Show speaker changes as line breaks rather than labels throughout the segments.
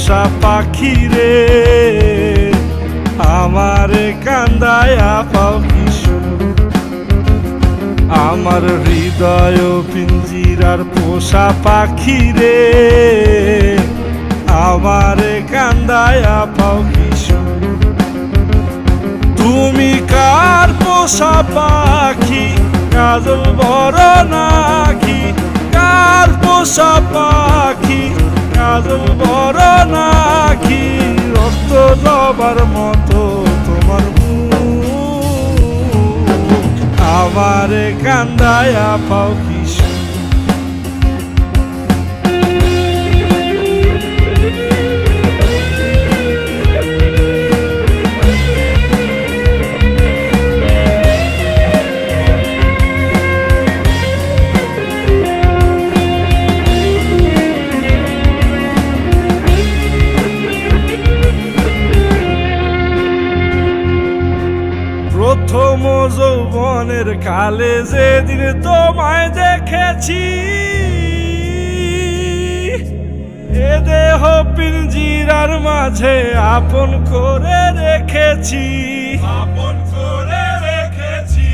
পোষা পাখি রে, আমারে কান্দায়া পাও কিশু। আমার হৃদয় পিঞ্জিরার পোষা পাখি রে, আমারে কান্দায়া পাও কিশু। তুমি কার পোষা পাখি, কাজল বড় নাকি? কার পোষা পাখি, কাজল বড় নাকি? রক্ত জবার মতো তোমার মুখ, আমারে কান্দায়া পাও কিশু। প্রথম যৌবনের কালে যেদিন তোমায় দেখেছি, এ দেহ পিঞ্জিরার মাঝে আপন করে রেখেছি, আপন করে রেখেছি।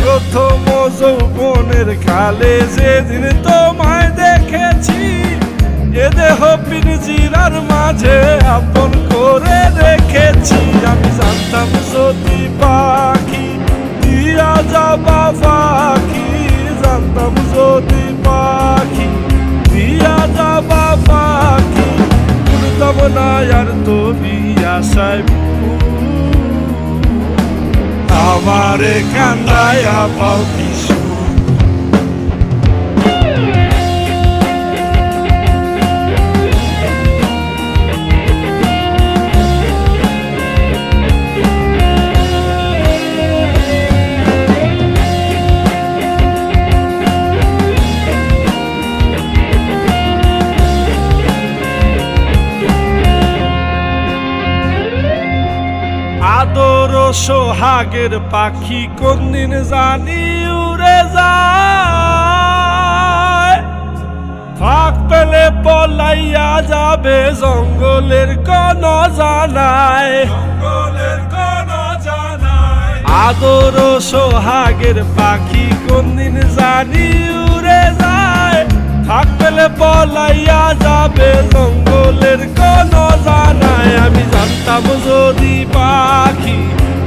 প্রথম যৌবনের কালে যেদিন তোমায় দেখেছি, এ দেহ পিঞ্জিরার মাঝে আপন করে রেখেছি। আমি জানতাম যদি পাখি দিয়া যাবা পাখি, জানতাম যদি পাখি দিয়া যাবা পাখি, উড়তাম না আর তুমি আশায়। আমারে কান্দায়া পাও কিশু। আদর সোহাগের পাখি কোনদিন জানি উড়ে যায়, ফাঁক পেলে পলাইয়া যাবে জঙ্গলের কোন জানায়, জঙ্গলের কোন জানায়। আদর সোহাগের পাখি কোনদিন জানি উড়ে যায়, ফাঁক পেলে পলাইয়া যাবে জঙ্গলের কোন জানায়। আমি জানতাম যদি পাখি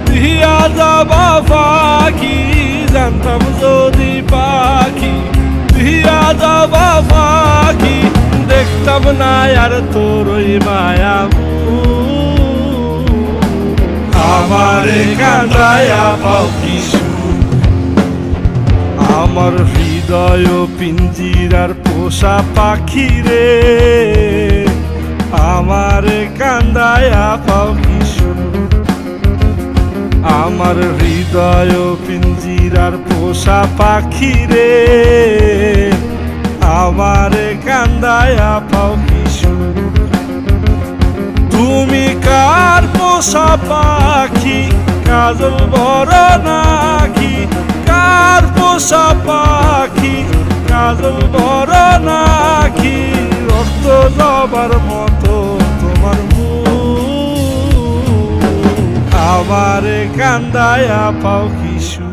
দিয়া যাবা পাখি, জানতাম যদি পাখি দিয়া যাবা পাখি, দেখতাম না আর তোর ওই মায়া। আমারে কান্দায়া পাও কিশু। আমার হৃদয় পিঞ্জিরার পোষা পাখি রে, আমারে কান্দায়া পাও কিশু। আমার হৃদয় পিঞ্জিরার পোষা পাখি রে, আমারে কান্দায়া পাও কিশু। তুমি কার পোষা পাখি, কাজল বড় নাকি? কার পোষা পাখি, কাজল বড় নাকি? রক্ত জবার মতো তোমার মুখ, আমারে কান্দায়া পাও কিশু।